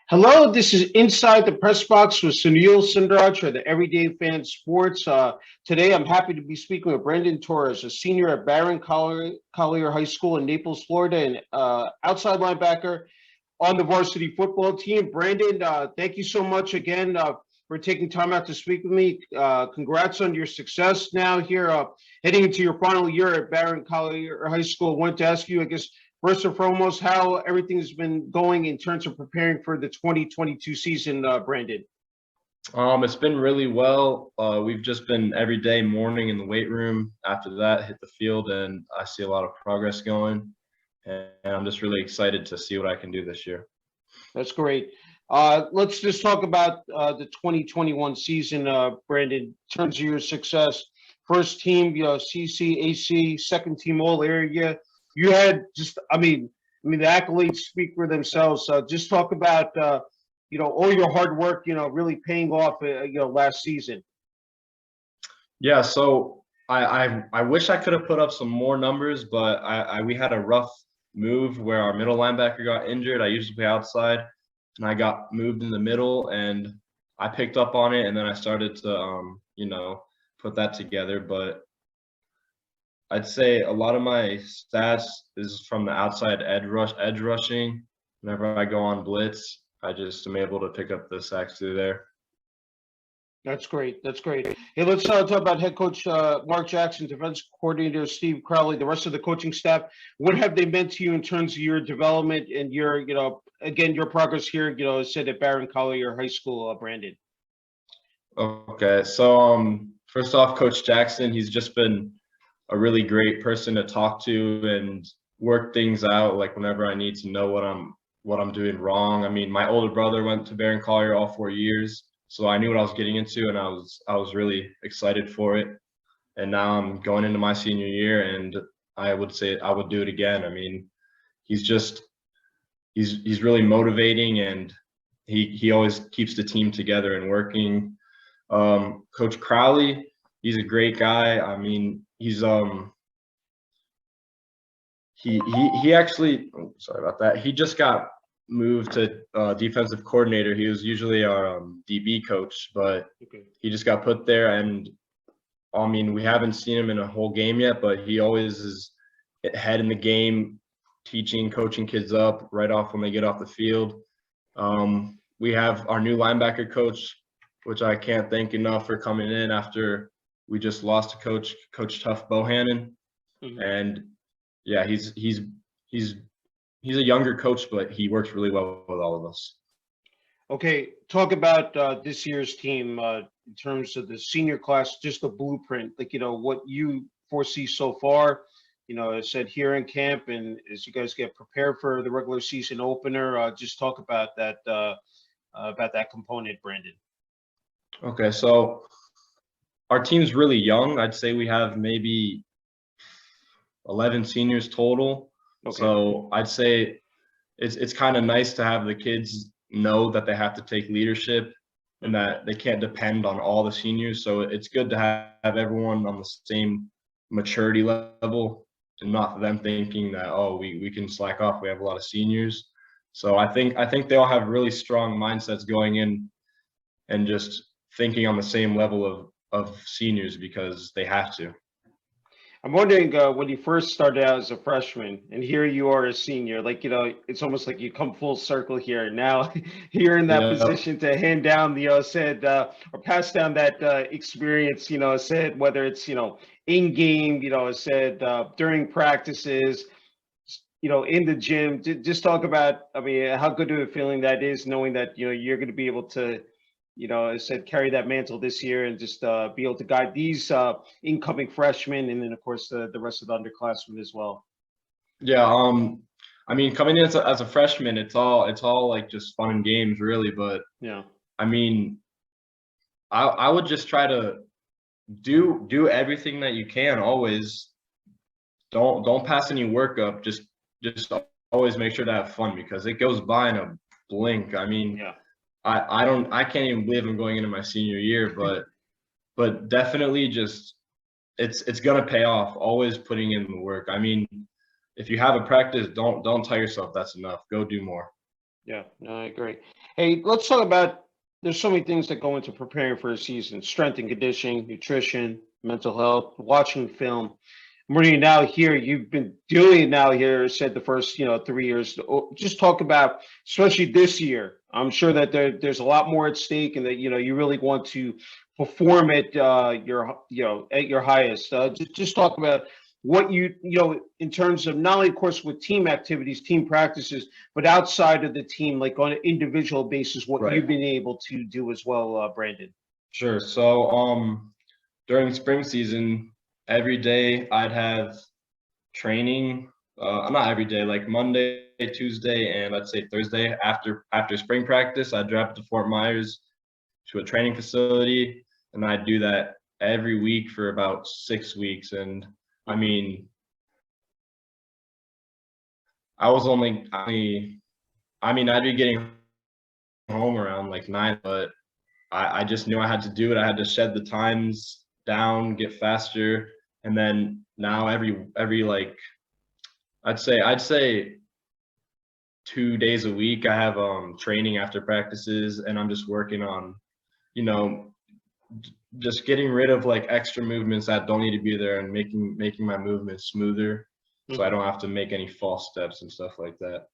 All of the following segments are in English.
Hello, this is Inside the Press Box with Sunil Sunder Raj for the Everyday Fan Sports. Today, I'm happy to be speaking with Brandon Torres, a senior at Barron Collier High School in Naples, Florida, and outside linebacker on the varsity football team. Brandon, thank you so much again for taking time out to speak with me. Congrats on your success now here, heading into your final year at Barron Collier High School. I wanted to ask you, I guess, first and foremost, how everything's been going in terms of preparing for the 2022 season, Brandon. It's been really well. We've just been every day morning in the weight room. After that, hit the field, and I see a lot of progress going. And I'm just really excited to see what I can do this year. That's great. Let's just talk about the 2021 season, Brandon, in terms of your success. First team, CCAC, second team all area. You had just, I mean, the accolades speak for themselves. Just talk about, all your hard work, really paying off, last season. Yeah, so I wish I could have put up some more numbers, but we had a rough move where our middle linebacker got injured. I usually play outside, and I got moved in the middle, and I picked up on it, and then I started to, put that together. But I'd say a lot of my stats is from the outside edge rushing. Whenever I go on blitz, I just am able to pick up the sacks through there. That's great. That's great. Hey, let's talk about head coach Mark Jackson, defense coordinator Steve Crowley, the rest of the coaching staff. What have they meant to you in terms of your development and your, again, your progress here, said at Barron Collier High School, Brandon? Okay, so first off, Coach Jackson, he's just been a really great person to talk to and work things out. Like whenever I need to know what I'm doing wrong. I mean, my older brother went to Barron Collier all 4 years, so I knew what I was getting into, and I was really excited for it. And now I'm going into my senior year, and I would say I would do it again. I mean, he's really motivating, and he always keeps the team together and working. Coach Crowley, he's a great guy. I mean, he's he actually, sorry about that. He just got moved to defensive coordinator. He was usually our DB coach, but he just got put there. And I mean, we haven't seen him in a whole game yet, but he always is ahead in the game, coaching kids up right off when they get off the field. We have our new linebacker coach, which I can't thank enough for coming in after we just lost to Coach Tough Bohannon. And yeah, he's a younger coach, but he works really well with all of us. Okay, talk about this year's team in terms of the senior class, just the blueprint, like, what you foresee so far. I said here in camp, and as you guys get prepared for the regular season opener, just talk about that component, Brandon. Okay, so our team's really young. I'd say we have maybe 11 seniors total. Okay. So I'd say it's kind of nice to have the kids know that they have to take leadership and that they can't depend on all the seniors. So it's good to have everyone on the same maturity level and not them thinking that, oh, we can slack off. We have a lot of seniors. So I think they all have really strong mindsets going in and just thinking on the same level of seniors because they have to. I'm wondering when you first started out as a freshman and here you are a senior, like, it's almost like you come full circle here. Now you're in that position to hand down or pass down that experience, whether it's, in game, during practices, in the gym. Just talk about, how good of a feeling that is knowing that, you're going to be able to, carry that mantle this year and just be able to guide these incoming freshmen and then, of course, the rest of the underclassmen as well. Yeah, coming in as a freshman, it's all like just fun and games, really. But yeah, I would just try to do everything that you can. Always don't pass any work up. Just always make sure to have fun because it goes by in a blink. Yeah. I can't even believe I'm going into my senior year, but definitely just it's gonna pay off. Always putting in the work. If you have a practice, don't tell yourself that's enough. Go do more. Yeah, no, I agree. Hey, let's talk about, there's so many things that go into preparing for a season: strength and conditioning, nutrition, mental health, watching film. I'm reading now here, you've been doing it now here, said the first, 3 years. Just talk about, especially this year. I'm sure that there's a lot more at stake, and that, you really want to perform at at your highest. Just talk about what in terms of not only, of course, with team activities, team practices, but outside of the team, like on an individual basis, what Right. you've been able to do as well, Brandon. Sure. So during spring season, every day I'd have training. Not every day, like Monday, Tuesday, and I'd say Thursday after spring practice, I'd drive to Fort Myers to a training facility, and I'd do that every week for about 6 weeks. And I mean, I was I'd be getting home around like 9, but I just knew I had to do it. I had to shed the times down, get faster, and then now every like I'd say 2 days a week I have training after practices, and I'm just working on, you know, just getting rid of like extra movements that don't need to be there, and making my movements smoother, so I Mhm. don't have to make any false steps and stuff like that.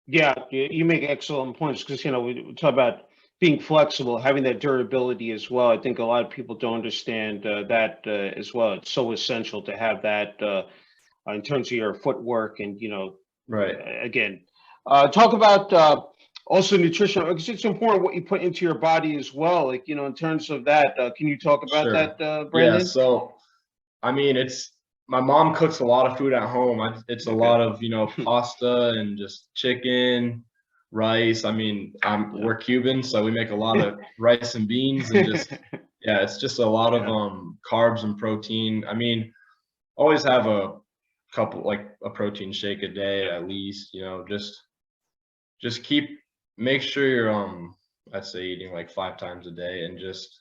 Yeah, you make excellent points, because we talk about being flexible, having that durability as well. I think a lot of people don't understand that as well. It's so essential to have that in terms of your footwork, and Right. again, talk about also nutrition, because it's important what you put into your body as well. Like, in terms of that, can you talk about Sure. that, Yeah. Brandon? So I mean, it's my mom cooks a lot of food at home. It's a Okay. lot of, pasta and just chicken, rice. I mean, Yeah. we're Cuban, so we make a lot of rice and beans, and just, yeah, it's just a lot of Yeah. carbs and protein. I mean, always have a couple, like a protein shake a day at least, just make sure you're I'd say eating like 5 times a day, and just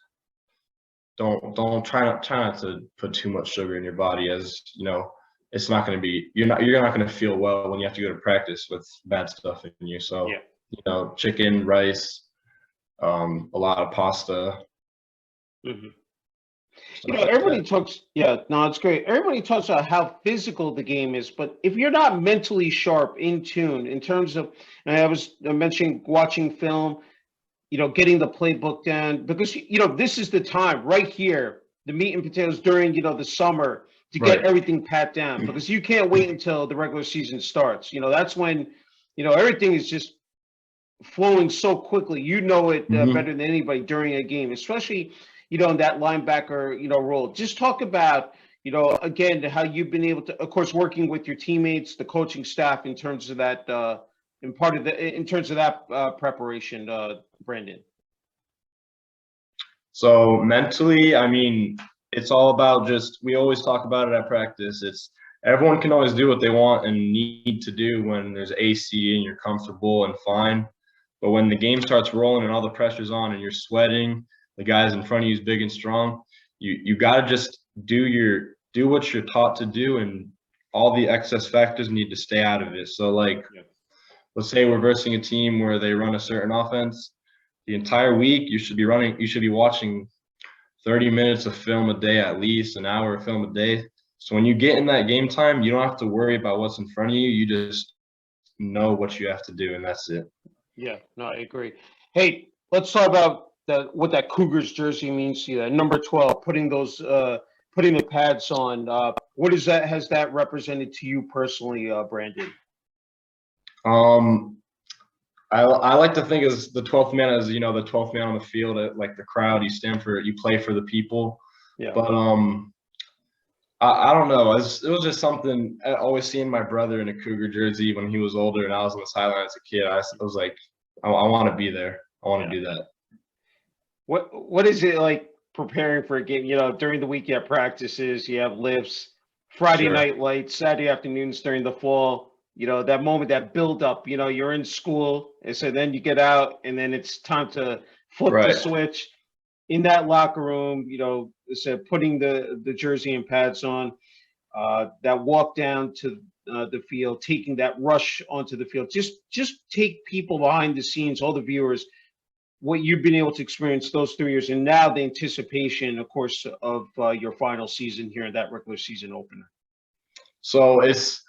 don't try not to put too much sugar in your body, as it's not going to be you're not going to feel well when you have to go to practice with bad stuff in you. So Yeah. chicken, rice, a lot of pasta, Mhm. stuff like Everybody that. talks, yeah, no, it's great. Everybody talks about how physical the game is, but if you're not mentally sharp, in tune, in terms of, and I was mentioning watching film, getting the playbook down, because, this is the time right here, the meat and potatoes during, the summer, to get Right. everything pat down, because you can't wait until the regular season starts. That's when, everything is just flowing so quickly. You know it better Hmm. than anybody during a game, especially in that linebacker role. Just talk about again how you've been able to, of course, working with your teammates, the coaching staff, in terms of that in terms of that preparation, Brandon. So mentally, I mean, it's all about, just we always talk about it at practice. It's everyone can always do what they want and need to do when there's AC and you're comfortable and fine. But when the game starts rolling and all the pressure's on and you're sweating, the guys in front of you is big and strong, you got to just do what you're taught to do, and all the excess factors need to stay out of it. So like, Yeah. let's say we're versing a team where they run a certain offense. The entire week you should be watching 30 minutes of film a day, at least an hour of film a day. So when you get in that game time, you don't have to worry about what's in front of you. You just know what you have to do, and that's it. Yeah, no, I agree. Hey, let's talk about what that Cougars jersey means to you. That number 12, putting the pads on. What is that? Has that represented to you personally, Brandon? Um, I like to think as the 12th man, as the 12th man on the field, like the crowd. You play for the people. Yeah. But I don't know. It was just something. I always seeing my brother in a Cougar jersey when he was older, and I was on the sideline as a kid. I was like, I want to be there. I want Yeah. to do that. What is it like preparing for a game? During the week you have practices, you have lifts, Friday Sure. night lights, Saturday afternoons during the fall. That moment, that build up. You're in school, and so then you get out, and then it's time to flip the Right. switch in that locker room. Said putting the jersey and pads on. That walk down to the field, taking that rush onto the field. Just take people behind the scenes, all the viewers, what you've been able to experience those 3 years, and now the anticipation, of course, of your final season here in that regular season opener. So it's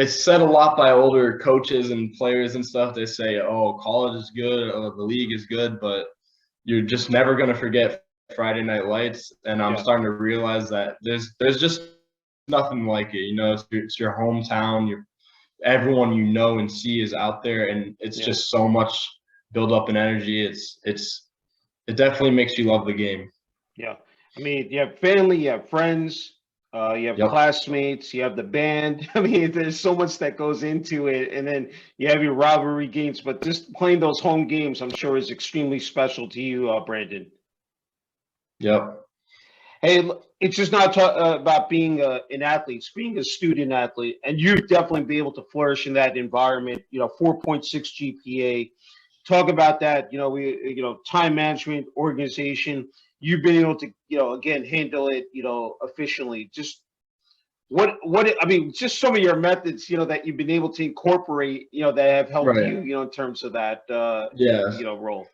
said a lot by older coaches and players and stuff. They say, "Oh, college is good, oh, the league is good," but you're just never gonna forget Friday Night Lights. And I'm starting to realize that there's just nothing like it. You know, it's your hometown. Everyone you know and see is out there, and it's just so much build up in energy. It definitely makes you love the game. Yeah, I mean, you have family, you have friends, you have classmates, you have the band. I mean, there's so much that goes into it, and then you have your rivalry games. But just playing those home games, I'm sure, is extremely special to you, Brandon. Yep. Hey, it's just not about being an athlete, it's being a student athlete, and you've definitely been able to flourish in that environment. 4.6 GPA. Talk about that. Time management, organization. You've been able to, again, handle it, efficiently. Just I mean, just some of your methods, that you've been able to incorporate, that have helped you, in terms of that, role.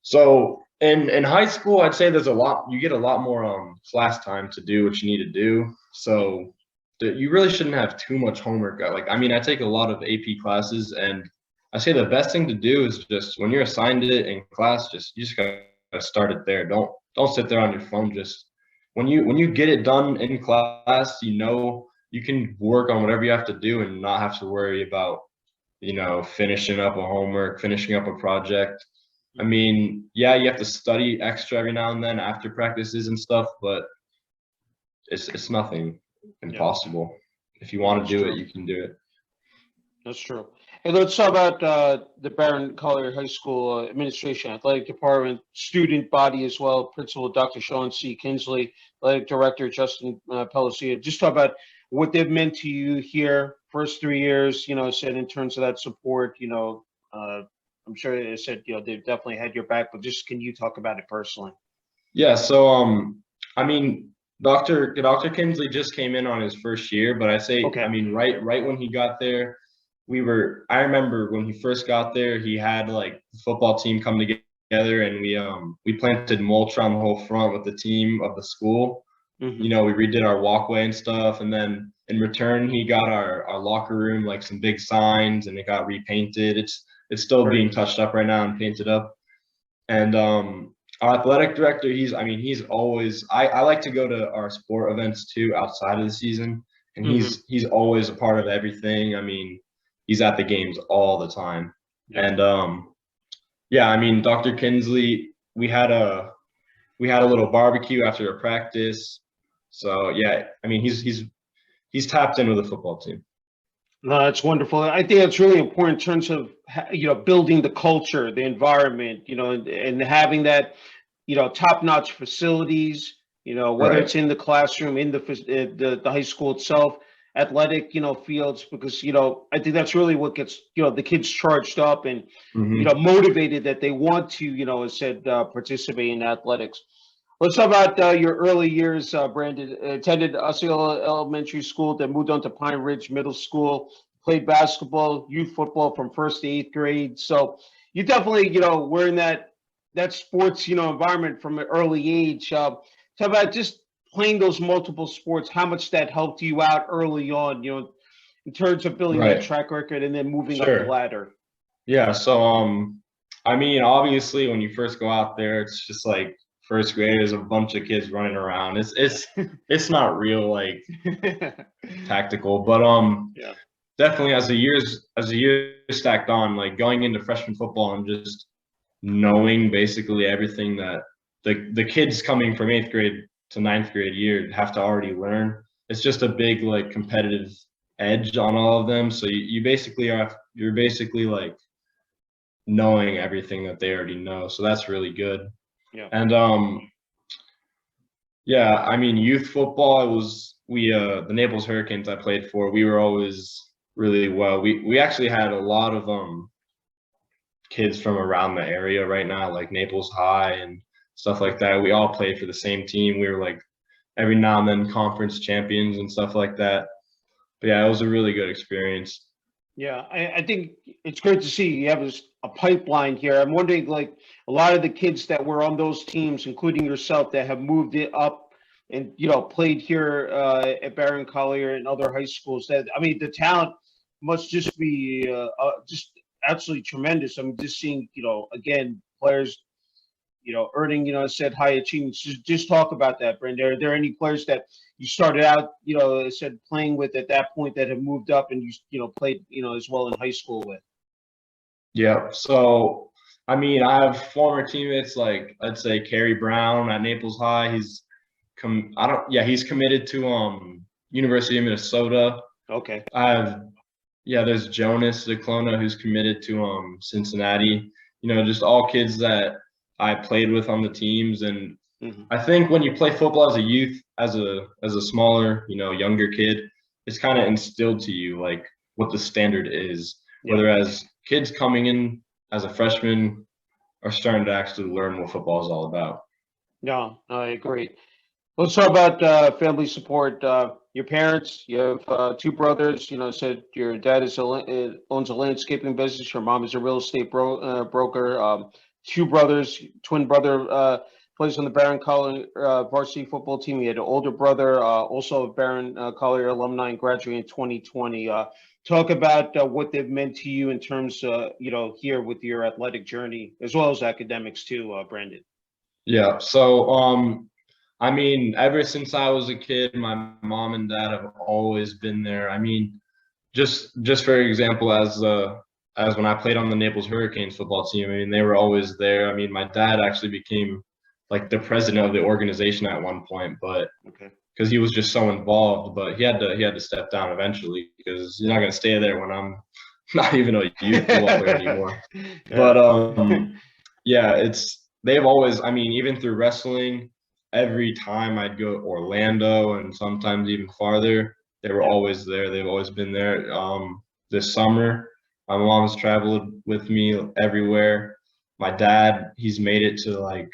So in high school, I'd say you get a lot more class time to do what you need to do. So you really shouldn't have too much homework. I mean, I take a lot of AP classes, and I say the best thing to do is just when you're assigned it in class, you just gotta start it there. Don't sit there on your phone. Just when you get it done in class, you can work on whatever you have to do and not have to worry about, finishing up a homework, finishing up a project. I mean, yeah, you have to study extra every now and then after practices and stuff, but it's nothing impossible. If you want to do it, you can do it. That's true. Hey, let's talk about the Barron Collier High School administration, athletic department, student body as well. Principal Dr. Sean C. Kinsley, athletic director Justin Pellicia. Just talk about what they've meant to you here, first 3 years. Said in terms of that support. I'm sure they said they've definitely had your back, but just can you talk about it personally? Yeah. So I mean, Dr. Kinsley just came in on his first year, but I say, I mean, right when he got there, I remember when he first got there, he had like the football team come together, and we planted mulch around the whole front with the team of the school. We redid our walkway and stuff, and then in return, he got our locker room, like some big signs, and it got repainted. It's still being touched up right now and painted up. And our athletic director, he's always, I like to go to our sport events too outside of the season, and he's always a part of everything. I mean, he's at the games all the time. And I mean, Dr. Kinsley, we had a little barbecue after a practice. So yeah, I mean, he's tapped in with the football team. No, that's wonderful. I think that's really important in terms of building the culture, the environment, and having that, top-notch facilities, whether it's in the classroom, in the high school itself, athletic, fields, because I think that's really what gets the kids charged up and motivated, that they want to as said participate in athletics. Let's talk about your early years, Brandon. Attended Osceola Elementary School, then moved on to Pine Ridge Middle School, played basketball, youth football from 1st to 8th grade. So you definitely, were in that sports, environment from an early age. Talk about just playing those multiple sports, how much that helped you out early on, in terms of building that track record and then moving up the ladder. Yeah. So, I mean, obviously when you first go out there, it's just like, first graders, a bunch of kids running around. It's not real like tactical, but definitely as the years stacked on, like going into freshman football and just knowing basically everything that the kids coming from 8th grade to 9th grade year have to already learn. It's just a big like competitive edge on all of them. So you're basically like knowing everything that they already know. So that's really good. Yeah. And I mean, youth football, the Naples Hurricanes I played for, we were always really well. We actually had a lot of kids from around the area right now, like Naples High and stuff like that. We all played for the same team. We were like every now and then conference champions and stuff like that. but yeah, it was a really good experience. Yeah, I think it's great to see you have a pipeline here. I'm wondering, like, a lot of the kids that were on those teams, including yourself, that have moved it up and played here at Barron Collier and other high schools. That I mean, the talent must just be just absolutely tremendous. I'm just seeing, again, players earning, said high achievements. Just talk about that, Brandon. Are there any players that you started out, said playing with at that point that have moved up and played, as well in high school with? Yeah. So, I mean, I have former teammates like I'd say Kerry Brown at Naples High. He's committed to University of Minnesota. Okay. I have there's Jonas Ciclona who's committed to Cincinnati. Just all kids that I played with on the teams. And I think when you play football as a youth, as a smaller, younger kid, it's kind of instilled to you like what the standard is. Yeah. Whereas kids coming in as a freshman are starting to actually learn what football is all about. No, I agree. Let's talk about family support. Your parents, you have two brothers. Said your dad owns a landscaping business. Your mom is a real estate broker. Two brothers, twin brother plays on the Barron Collier varsity football team. You had an older brother, also a Barron Collier alumni and graduating in 2020. Talk about what they've meant to you in terms, here with your athletic journey as well as academics too, Brandon. Yeah. So, I mean, ever since I was a kid, my mom and dad have always been there. I mean, just for example, as when I played on the Naples Hurricanes football team, I mean, they were always there. I mean, my dad actually became like the president of the organization at one point, but because he was just so involved, but he had to step down eventually because you're not going to stay there when I'm not even a youth football player anymore. But yeah, they've always, I mean, even through wrestling, every time I'd go to Orlando and sometimes even farther, they were always there. They've always been there. This summer, my mom's traveled with me everywhere. My dad, he's made it to like,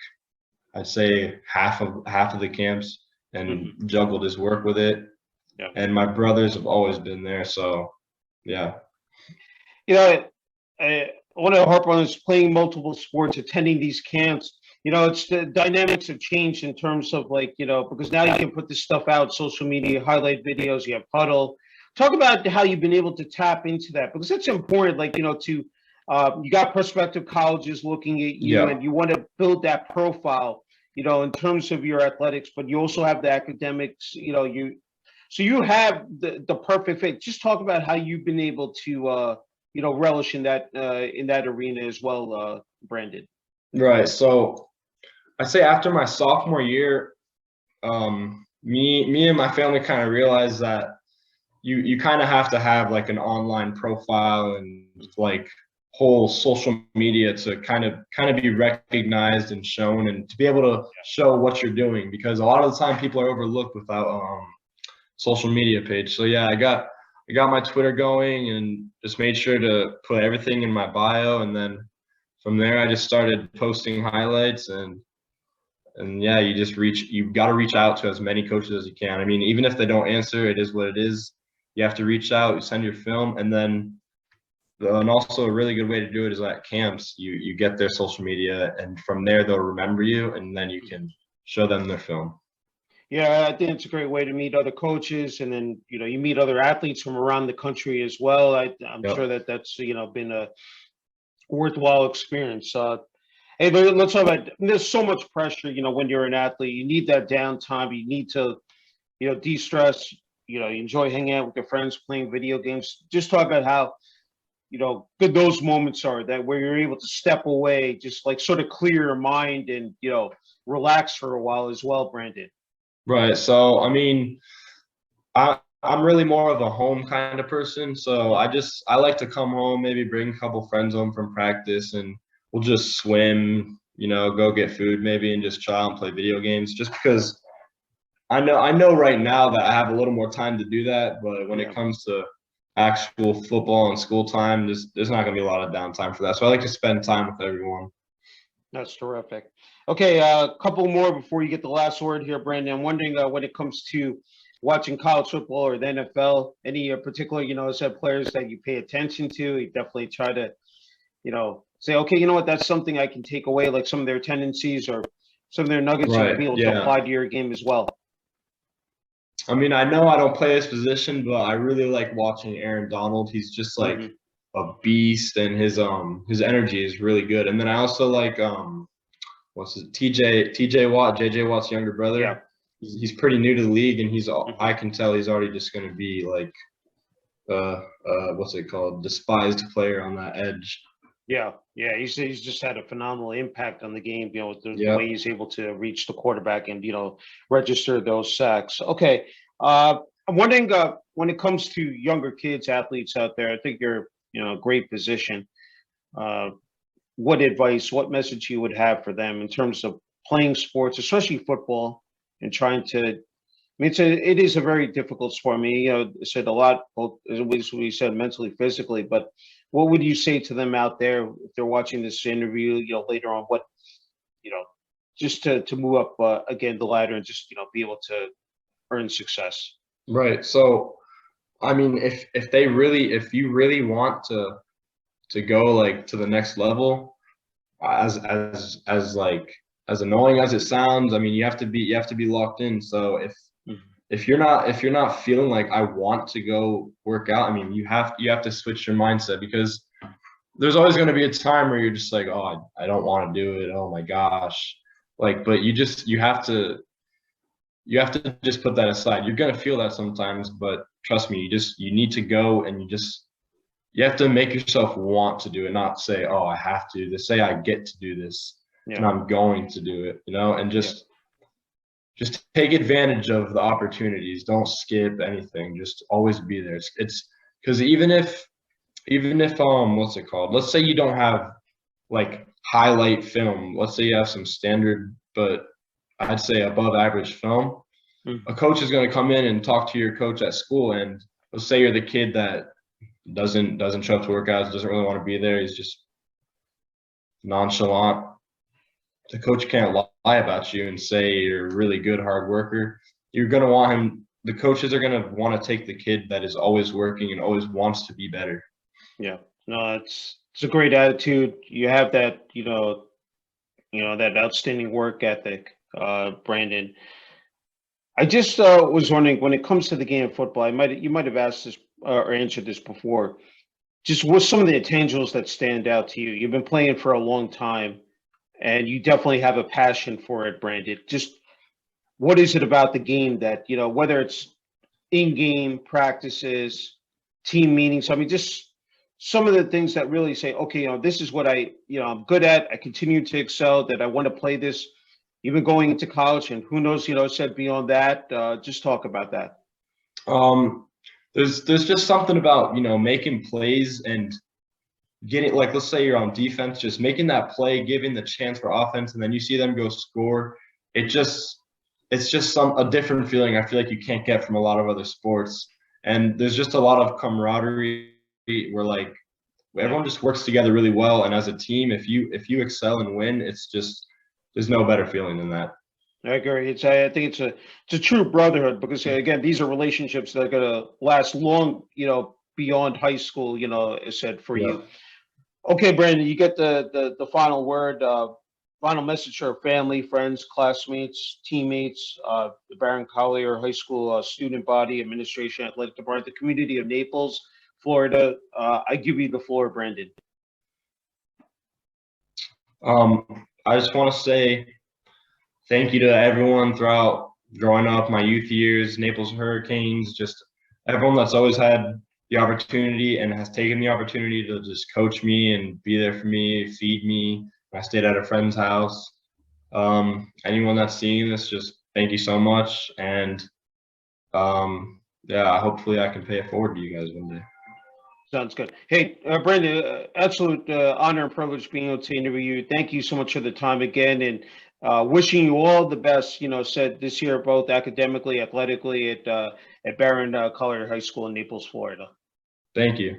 I'd say half of the camps and juggled his work with it. Yeah. And my brothers have always been there. So, yeah. I want to harp on this, playing multiple sports, attending these camps. It's the dynamics have changed in terms of like, because now you can put this stuff out, social media, highlight videos, you have Huddle. Talk about how you've been able to tap into that, because that's important, like, you got prospective colleges looking at you and you want to build that profile, in terms of your athletics, but you also have the academics, so you have the perfect fit. Just talk about how you've been able to, relish in that arena as well, Brandon. Right. So I'd say after my sophomore year, me and my family kind of realized that you kind of have to have like an online profile and like whole social media to kind of be recognized and shown and to be able to show what you're doing, because a lot of the time people are overlooked without social media page. So yeah, I got my Twitter going and just made sure to put everything in my bio, and then from there I just started posting highlights and yeah, you got to reach out to as many coaches as you can. I mean, even if they don't answer, it is what it is. You have to reach out, you send your film, and then and also a really good way to do it is at camps. You get their social media, and from there they'll remember you, and then you can show them their film. Yeah, I think it's a great way to meet other coaches, and then you meet other athletes from around the country as well. I'm sure that's been a worthwhile experience. Hey, let's talk about. There's so much pressure, when you're an athlete. You need that downtime. You need to, de-stress. You enjoy hanging out with your friends, playing video games. Just talk about how, good those moments are, that where you're able to step away, just like sort of clear your mind and relax for a while as well, Brandon. Right. So I mean, I'm really more of a home kind of person. So I like to come home, maybe bring a couple friends home from practice, and we'll just swim, go get food maybe, and just chill and play video games. Just because I know right now that I have a little more time to do that, but when it comes to actual football and school time, there's not going to be a lot of downtime for that. So I like to spend time with everyone. That's terrific. Okay, a couple more before you get the last word here, Brandon. I'm wondering when it comes to watching college football or the NFL? Any particular, said players that you pay attention to? You definitely try to, say, okay, you know what, that's something I can take away, like some of their tendencies or some of their nuggets you can be Right. able to Yeah. apply to your game as well. I mean, I know I don't play this position, but I really like watching Aaron Donald. He's just like Mhm. a beast, and his energy is really good. And then I also like what's his TJ Watt, JJ Watt's younger Yeah. brother. He's pretty new to the league, and Mhm. I can tell he's already just going to be like what's it called, despised player on that edge. Yeah, yeah, he's just had a phenomenal impact on the game. With the Yep. way he's able to reach the quarterback and register those sacks. Okay, I'm wondering when it comes to younger kids, athletes out there. I think you're a great position. Uh, what advice, what message you would have for them in terms of playing sports, especially football, and trying to. I mean, it is a very difficult sport. I mean, it said a lot, both as we said, mentally, physically. But what would you say to them out there if they're watching this interview? Later on, what you know, just to move up again the ladder and just be able to earn success. Right. So I mean, if you really want to go like to the next level, as annoying as it sounds, I mean, you have to be locked in. So Mhm. if you're not feeling like I want to go work out, I mean, you have to switch your mindset, because there's always going to be a time where you're just like, oh, I don't want to do it. Oh my gosh. Like, but you have to just put that aside. You're going to feel that sometimes, but trust me, you need to go, and you have to make yourself want to do it, not say, oh, I have to. To say I get to do this and Yeah, I'm going to do it, and yeah, just take advantage of the opportunities. Don't skip anything. Just always be there. It's because even if what's it called? Let's say you don't have like highlight film. Let's say you have some standard, but I'd say above average film. A Mhm. coach is going to come in and talk to your coach at school, and let's say you're the kid that doesn't show up to workouts, doesn't really want to be there. He's just nonchalant. The coach can't lie about you and say you're a really good hard worker. You're going to want him. The coaches are going to want to take the kid that is always working and always wants to be better. yeah. No, it's a great attitude. You have that, that outstanding work ethic, Brandon. I just was wondering when it comes to the game of football. You might have asked this or answered this before. Just what's some of the intangibles that stand out to you? You've been playing for a long time, and you definitely have a passion for it, Brandon. Just what is it about the game that whether it's in-game practices, team meetings? I mean, just some of the things that really say, okay, this is what I'm good at. I continue to excel. That I want to play this. Even going into college, and who knows, said beyond that. Just talk about that. Um, there's just something about making plays and getting, like, let's say you're on defense, just making that play, giving the chance for offense, and then you see them go score. It's just a different feeling I feel like you can't get from a lot of other sports. And there's just a lot of camaraderie where like Yeah. everyone just works together really well. And as a team, if you excel and win, it's just there's no better feeling than that. I agree. I think it's a true brotherhood because again, these are relationships that are gonna last long, beyond high school. As said for Yeah. you. Okay, Brandon, you get the final word, final message to our family, friends, classmates, teammates, the Barron Collier High School student body, administration, athletic department, the community of Naples, Florida. I give you the floor, Brandon. I just want to say thank you to everyone throughout growing up, my youth years, Naples Hurricanes, just everyone that's always had the opportunity and has taken the opportunity to just coach me and be there for me, feed me. I stayed at a friend's house. Anyone that's seeing this, just thank you so much. And yeah, hopefully I can pay it forward to you guys one day. Sounds good. Hey, Brandon, absolute honor and privilege being able to interview you. Thank you so much for the time again, and wishing you all the best. Said this year, both academically, athletically, at Barron Collier High School in Naples, Florida. Thank you.